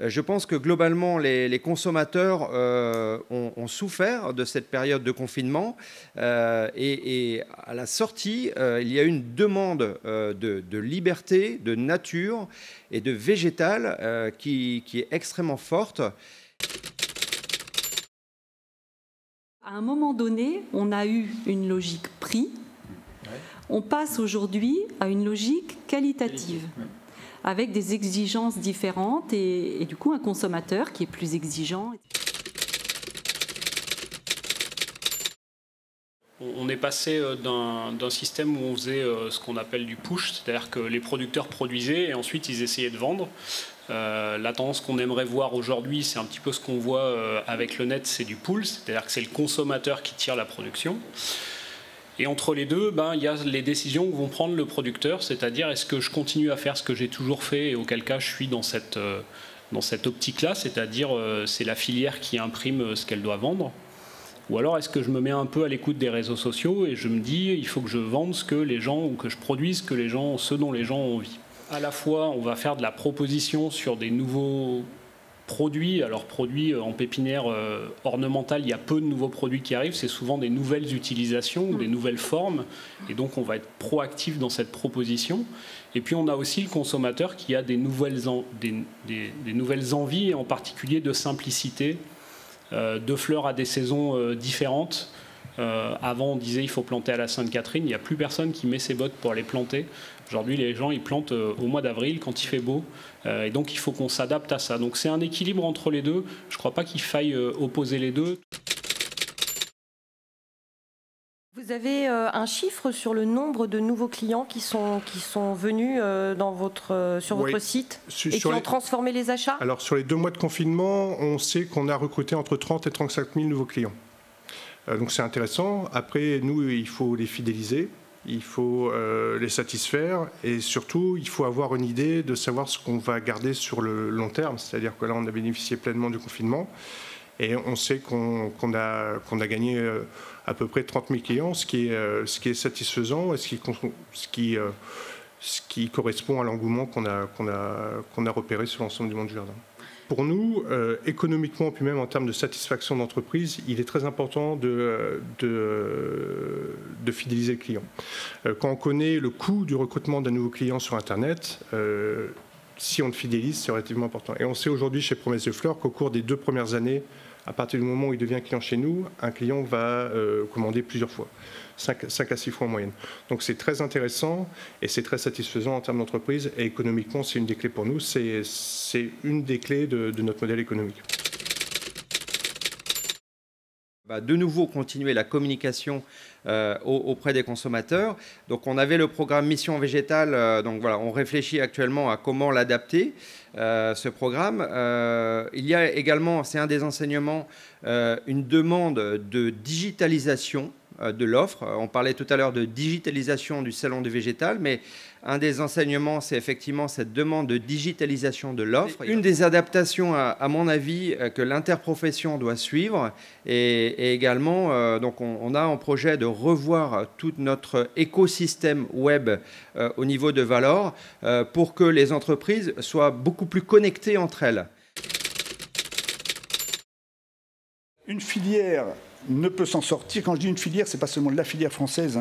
Je pense que globalement, les consommateurs ont souffert de cette période de confinement et à la sortie, il y a une demande de liberté, de nature et de végétal qui est extrêmement forte. À un moment donné, on a eu une logique prix. On passe aujourd'hui à une logique qualitative, avec des exigences différentes et du coup un consommateur qui est plus exigeant. On est passé d'un système où on faisait ce qu'on appelle du push, c'est-à-dire que les producteurs produisaient et ensuite ils essayaient de vendre. La tendance qu'on aimerait voir aujourd'hui, c'est un petit peu ce qu'on voit avec le net, c'est du pull, c'est-à-dire que c'est le consommateur qui tire la production. Et entre les deux, il y a les décisions que vont prendre le producteur, c'est-à-dire est-ce que je continue à faire ce que j'ai toujours fait et auquel cas je suis dans cette optique-là, c'est-à-dire c'est la filière qui imprime ce qu'elle doit vendre. Ou alors est-ce que je me mets un peu à l'écoute des réseaux sociaux et je me dis il faut que je vende ce que les gens, ou que je produise ce dont les gens ont envie. À la fois, on va faire de la proposition sur des nouveaux produits. Alors produits en pépinière ornementale, il y a peu de nouveaux produits qui arrivent. C'est souvent des nouvelles utilisations ou des nouvelles formes. Et donc on va être proactif dans cette proposition. Et puis on a aussi le consommateur qui a des nouvelles envies, en particulier de simplicité, de fleurs à des saisons différentes. Avant, on disait il faut planter à la Sainte-Catherine. Il n'y a plus personne qui met ses bottes pour les planter. Aujourd'hui, les gens ils plantent au mois d'avril quand il fait beau. Et donc, il faut qu'on s'adapte à ça. Donc, c'est un équilibre entre les deux. Je ne crois pas qu'il faille opposer les deux. Vous avez un chiffre sur le nombre de nouveaux clients qui sont venus sur votre site et qui ont transformé les achats? Alors, sur les 2 mois de confinement, on sait qu'on a recruté entre 30 et 35 000 nouveaux clients. Donc, c'est intéressant. Après, nous, il faut les fidéliser. Il faut les satisfaire et surtout, il faut avoir une idée de savoir ce qu'on va garder sur le long terme. C'est-à-dire que là, on a bénéficié pleinement du confinement et on sait qu'on a gagné à peu près 30 000 clients, ce qui est satisfaisant et ce qui correspond à l'engouement qu'on a repéré sur l'ensemble du monde du jardin. Pour nous, économiquement, puis même en termes de satisfaction d'entreprise, il est très important de fidéliser le client. Quand on connaît le coût du recrutement d'un nouveau client sur Internet, si on le fidélise, c'est relativement important. Et on sait aujourd'hui chez Promesse de Fleurs qu'au cours des 2 premières années, à partir du moment où il devient client chez nous, un client va commander plusieurs fois, 5 à 6 fois en moyenne. Donc c'est très intéressant et c'est très satisfaisant en termes d'entreprise et économiquement, c'est une des clés pour nous, c'est une des clés de notre modèle économique. De nouveau continuer la communication auprès des consommateurs. Donc on avait le programme Mission Végétale, donc voilà, on réfléchit actuellement à comment l'adapter, ce programme. Il y a également, c'est un des enseignements, une demande de digitalisation de l'offre. On parlait tout à l'heure de digitalisation du salon du végétal, mais un des enseignements, c'est effectivement cette demande de digitalisation de l'offre. Une des adaptations, à mon avis, que l'interprofession doit suivre, et également, donc on a en projet de revoir tout notre écosystème web au niveau de Valor pour que les entreprises soient beaucoup plus connectées entre elles. Une filière ne peut s'en sortir. Quand je dis une filière, ce n'est pas seulement la filière française.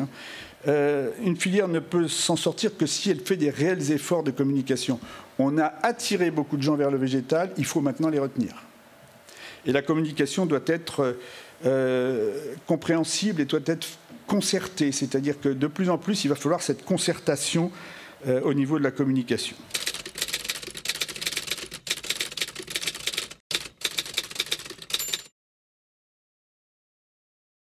Une filière ne peut s'en sortir que si elle fait des réels efforts de communication. On a attiré beaucoup de gens vers le végétal, il faut maintenant les retenir. Et la communication doit être compréhensible et doit être concertée. C'est-à-dire que de plus en plus, il va falloir cette concertation au niveau de la communication.